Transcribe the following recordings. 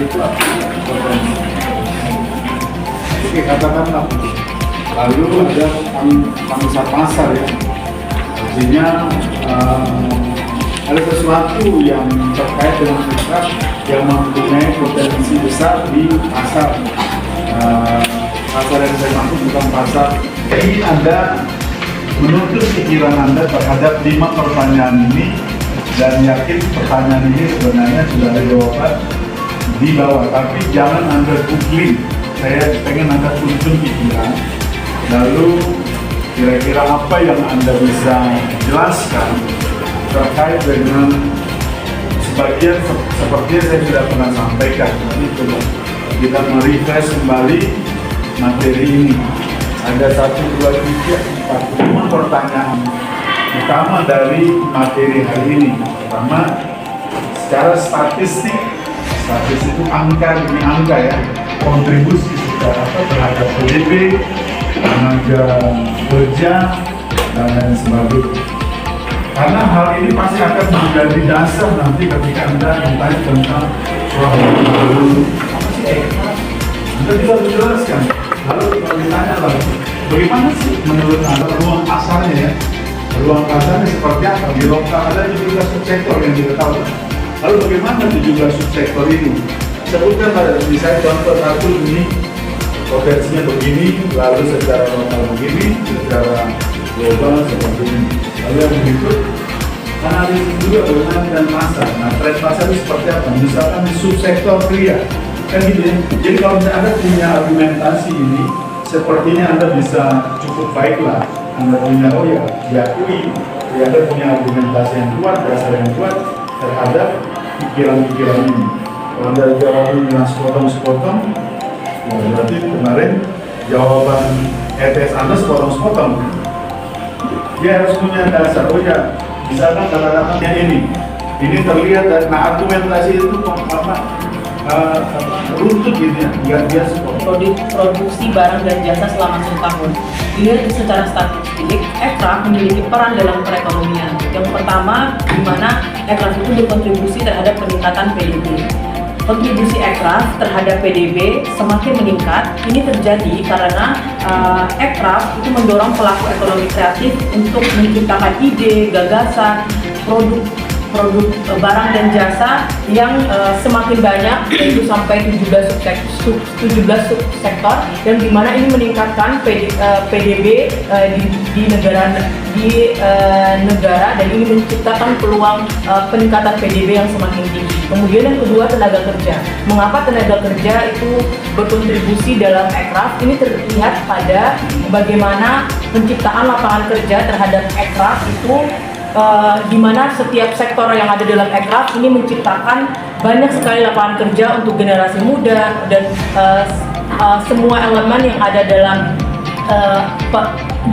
itu apa? Potensi. Oke, katakanlah. Lalu ada pangsa pasar ya. Artinya ada sesuatu yang terkait dengan aircraft yang mempunyai potensi besar di pasar. Pasar yang saya maksud bukan pasar. Jadi Anda menuntut pikiran Anda terhadap 5 pertanyaan ini dan yakin pertanyaan ini sebenarnya sudah ada jawaban di bawah. Tapi jangan Anda googling. Saya pengen Anda tuntun pikiran. Lalu kira-kira apa yang Anda bisa jelaskan terkait dengan sebagian seperti saya sudah pernah sampaikan. Itu kita merefresh kembali materi ini. Ada 1, 2, 3, 4, 5 pertanyaan utama dari materi hari ini. Pertama, secara statistik itu angka demi angka ya, kontribusi secara terhadap PDB, tenaga kerja, dan lain sebagainya. Karena hal ini pasti akan menjadi dasar nanti ketika Anda ditanya tentang apa sih Anda bisa menjelaskan. Lalu kalau ditanya lagi, bagaimana sih menurut Anda ruang pasarnya ya? Ruang pasarnya seperti apa? Di lokal ada juga subsektor yang kita tahu. Lalu bagaimana juga subsektor ini? Sebutkan pada misalnya contoh satu ini potensinya begini, lalu secara lokal begini, secara global seperti ini. Lalu yang berikut, analisis juga bagaimana dengan pasar. Nah, tren pasar itu seperti apa? Misalkan di subsektor pria, kan gitu ya. Jadi kalau Anda punya argumentasi ini, sepertinya Anda bisa cukup baiklah. Anda punya, oh ya, diakui, ya Anda punya argumentasi yang kuat, dasar yang kuat terhadap pikiran-pikiran ini. Kalau Anda jawabnya dengan sepotong-sepotong, ya berarti kemarin jawaban ETS Anda sepotong-sepotong. Dia harus punya dasar, oh ya, misalkan kata-katanya ini terlihat dari, nah argumentasi itu runtut gitu ya, nggak biasa. Produksi barang dan jasa selama 1 tahun. Dilihat secara statistik, aircraft memiliki peran dalam perekonomian. Yang pertama, di mana aircraft itu berkontribusi terhadap peningkatan PDB. Kontribusi aircraft terhadap PDB semakin meningkat. Ini terjadi karena aircraft itu mendorong pelaku ekonomi kreatif untuk menciptakan ide, gagasan, produk barang dan jasa yang semakin banyak, yaitu sampai 17 subsektor, dan di mana ini meningkatkan PDB di negara dan ini menciptakan peluang peningkatan PDB yang semakin tinggi. Kemudian yang kedua, tenaga kerja. Mengapa tenaga kerja itu berkontribusi dalam aircraft? Ini terlihat pada bagaimana penciptaan lapangan kerja terhadap aircraft itu di mana setiap sektor yang ada dalam aircraft ini menciptakan banyak sekali lapangan kerja untuk generasi muda dan semua elemen yang ada dalam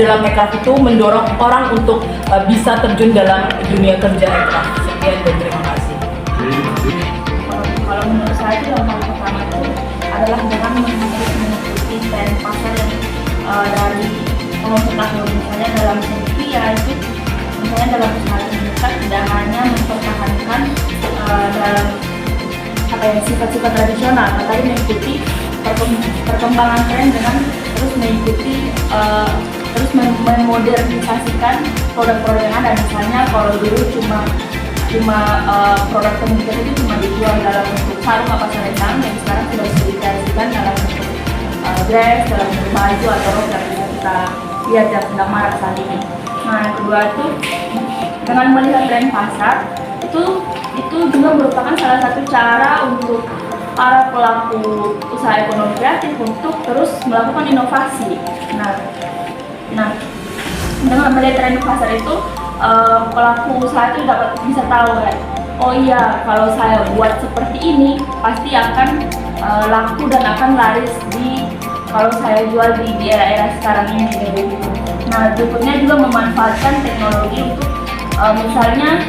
aircraft itu mendorong orang untuk bisa terjun dalam dunia kerja aircraft. Sekian dan terima kasih. Kalau menurut saya itu yang paling pertama itu adalah dengan mengikuti tren pasar yang dari pengusaha teknologi, misalnya dalam segi ya itu misalnya dalam usaha pendidikan tidak hanya mempertahankan dalam sifat-sifat tradisional, tetapi mengikuti perkembangan tren dengan terus mengikuti terus memodernisasikan produk-produk yang ada. Misalnya kalau dulu cuma produk komunikasi itu cuma dijual dalam bentuk sarung apa selendang, yang sekarang sudah dikreasikan dalam bentuk dress, dalam bentuk baju atau rok yang bisa kita lihat dan sedang marak saat ini. Nah, yang kedua itu dengan melihat tren pasar itu juga merupakan salah satu cara untuk para pelaku usaha ekonomi kreatif untuk terus melakukan inovasi. Nah, dengan melihat tren pasar itu pelaku usaha itu bisa tahu ya, oh iya kalau saya buat seperti ini pasti akan laku dan akan laris kalau saya jual di era-era sekarang ini gitu. Nah, berikutnya juga memanfaatkan teknologi untuk misalnya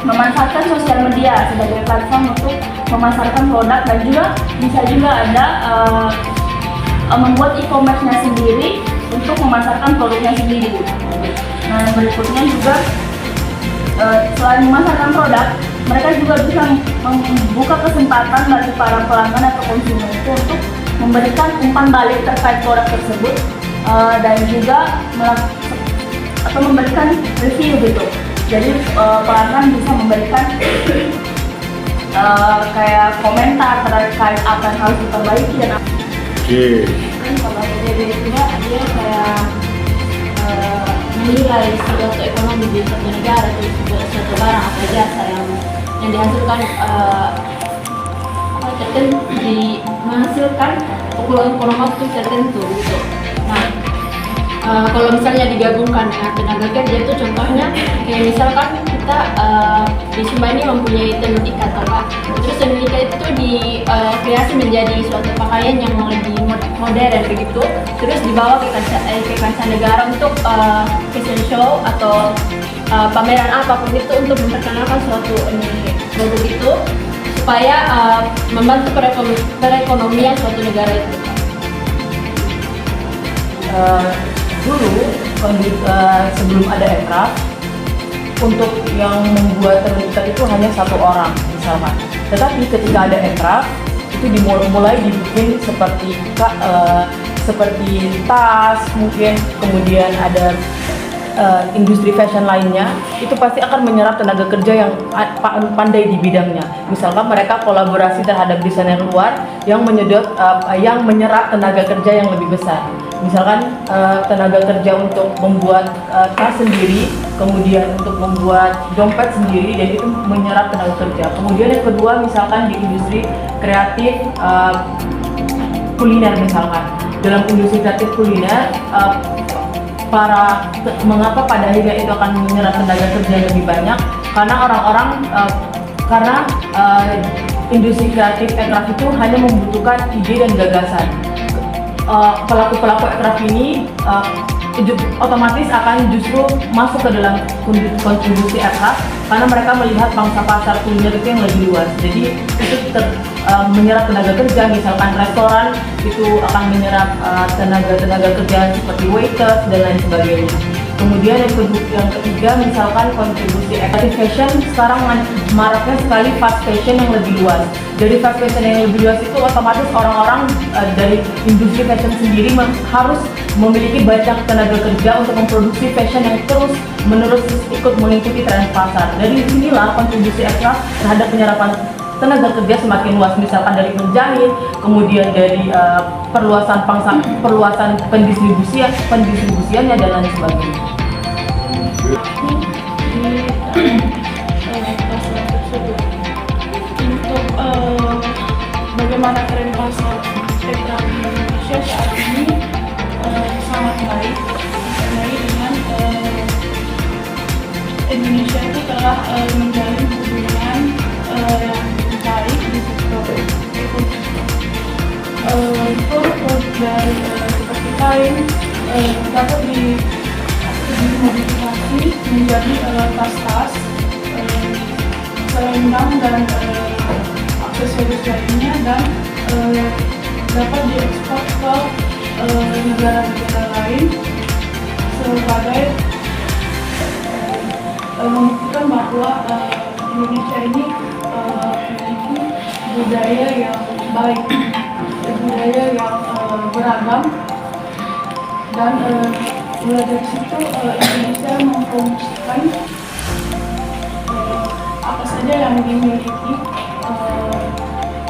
memanfaatkan sosial media sebagai platform untuk memasarkan produk, dan juga bisa juga ada membuat e-commerce-nya sendiri untuk memasarkan produknya sendiri. Nah, yang berikutnya juga selain memasarkan produk, mereka juga bisa membuka kesempatan bagi para pelanggan atau konsumen itu untuk memberikan umpan balik terkait produk tersebut, dan juga memberikan review gitu. Jadi pelanggan bisa memberikan kayak komentar terkait apa yang harus diperbaiki dan apa. Kan kalau PDB itu dia kayak menilai suatu ekonomi di suatu negara atau suatu barang atau jasa yang dihasilkan menghasilkan kurang waktu tertentu gitu. Nah, kalau misalnya digabungkan dengan tenaga kerja itu contohnya kayak misalkan kita di Sumba ini mempunyai tenun ikat, terus tenun ikat itu dikreasi menjadi suatu pakaian yang lebih modern begitu, terus dibawa ke kancah negara untuk fashion show atau pameran apapun itu untuk memperkenalkan suatu produk itu supaya membantu perekonomian suatu negara itu. Dulu sebelum ada aircraft, untuk yang membuat tenun ikat itu hanya satu orang misalkan. Tetapi ketika ada aircraft itu mulai dibikin seperti tas mungkin, kemudian ada industri fashion lainnya, itu pasti akan menyerap tenaga kerja yang pandai di bidangnya. Misalkan mereka kolaborasi terhadap desainer luar yang menyerap tenaga kerja yang lebih besar. Misalkan tenaga kerja untuk membuat tas sendiri, kemudian untuk membuat dompet sendiri, dan itu menyerap tenaga kerja. Kemudian yang kedua, misalkan di industri kreatif kuliner misalkan. Dalam industri kreatif kuliner, mengapa pada akhirnya itu akan menyerap tenaga kerja yang lebih banyak? Karena industri kreatif aircraft itu hanya membutuhkan ide dan gagasan. Pelaku-pelaku aircraft ini otomatis akan justru masuk ke dalam kontribusi aircraft karena mereka melihat pangsa pasar kuliner itu yang lebih luas. Jadi itu menyerap tenaga kerja, misalkan restoran itu akan menyerap tenaga kerja seperti waiters dan lain sebagainya. Kemudian yang ketiga, misalkan kontribusi kreatif fashion, sekarang maraknya sekali fast fashion yang lebih luas. Dari fast fashion yang lebih luas itu otomatis orang-orang dari industri fashion sendiri harus memiliki banyak tenaga kerja untuk memproduksi fashion yang terus-menerus ikut mengikuti tren pasar. Dari sinilah kontribusi aircraft terhadap penyerapan tenaga kerja semakin luas, misalkan dari penjahit, kemudian dari perluasan pendistribusiannya dan lain sebagainya. Untuk bagaimana tren pasar aircraft di Indonesia saat ini sangat baik, dengan Indonesia itu telah menjalin hubungan yang baik di sektor ekonomi. Produk-produk dari seperti kain dapat dimodifikasi menjadi tas-tas, selendang dan aksesoris lainnya, dan dapat diekspor ke negara-negara lain sebagai membuktikan bahwa Indonesia ini memiliki budaya yang baik, budaya yang beragam, dan mulai dari situ Indonesia mempromosikan apa saja yang dimiliki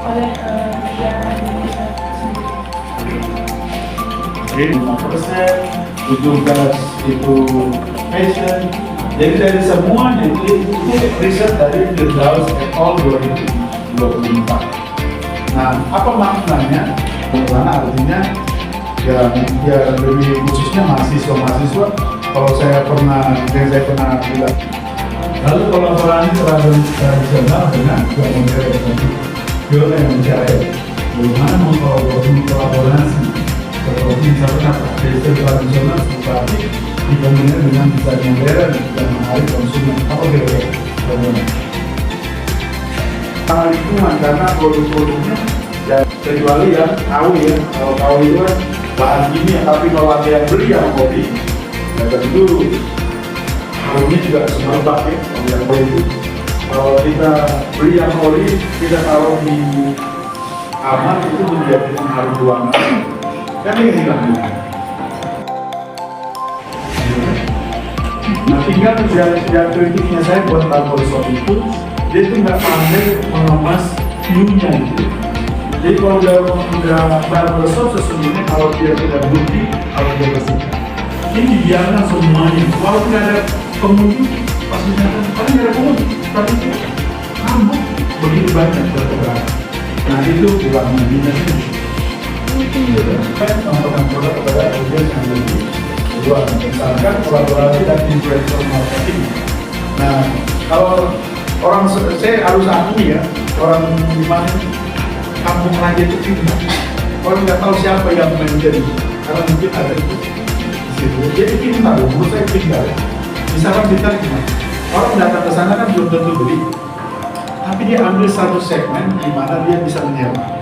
oleh negara Indonesia sendiri. 5%, 17 itu fashion. Jadi dari semuanya itu riset dari Firdaus et al. 2024. Nah, apa maknanya? Karena artinya ya lebih khususnya mahasiswa. Kalau saya pernah bilang. Lalu kolaborasi tradisional dengan modern. Beliau yang bicara bagaimana mengkolaborasi seperti misalnya desain tradisional seperti dibandingkan dengan desain modern yang menarik konsumen. Apa kira-kira? Sangat lingkungan karena produk-produknya ya, kecuali yang kawi ya. Kalau kawi itu kan bahan kimia, tapi kalau ada yang beli yang kopi, ya tentu produknya juga semerbak ya. Kalau yang kopi itu Kalau kita beli yang ori, kita taruh di kamar itu menjadi pengaruh ruangan. Kan ini hilang. Nah, tinggal yang kritiknya saya buat barbershop itu, dia itu nggak pandai mengemas view-nya gitu. Jadi kalau udah barbershop sesungguhnya kalau dia tidak bukti, kalau dia bersihkan. Ini dibiarkan semuanya. Kalau tidak ada pengunjung, pas dinyatakan, paling tidak ada pengunjung, tapi itu rambut begitu banyak bertebaran. Nah itu bukan minusnya. Saya menawarkan produk kepada audiens yang lebih luas, misalkan kolaborasi dan influencer marketing. Nah kalau orang saya harus akui ya, orang di mana kampung raja itu pindah. Orang nggak tahu siapa yang menjadi, karena mungkin ada itu. Jadi pintar, menurut saya pintar. Misalkan kita gimana? Orang datang ke sana kan belum tentu beli, tapi dia ambil satu segmen di mana dia bisa menyewa.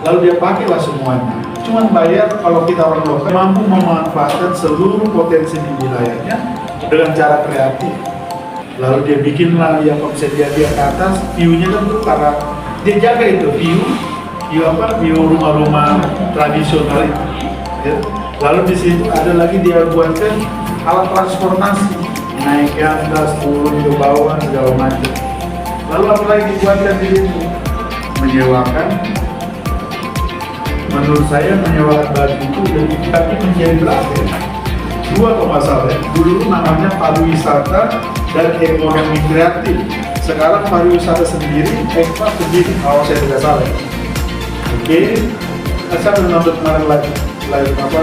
Lalu dia pakailah semuanya. Cuman bayar kalau kita orang lokal mampu memanfaatkan seluruh potensi di wilayahnya dengan cara kreatif. Lalu dia bikinlah yang bisa dia ke atas, view-nya kan tuh karena dia jaga itu view rumah-rumah tradisional itu. Ya. Lalu di situ ada lagi dia buatkan alat transportasi, naik ke atas, turun ke bawah, segala macam. Lalu apa lagi dibuatkan di situ? Menyewakan. Menurut saya menyewakan baju itu lebih tapi menjadi berapa? Dua masalah. Dulu namanya pariwisata dan ekonomi kreatif. Sekarang pariwisata sendiri, ekspor sendiri. Kalau saya tidak salah. Oke, saya menonton kemarin lagi apa?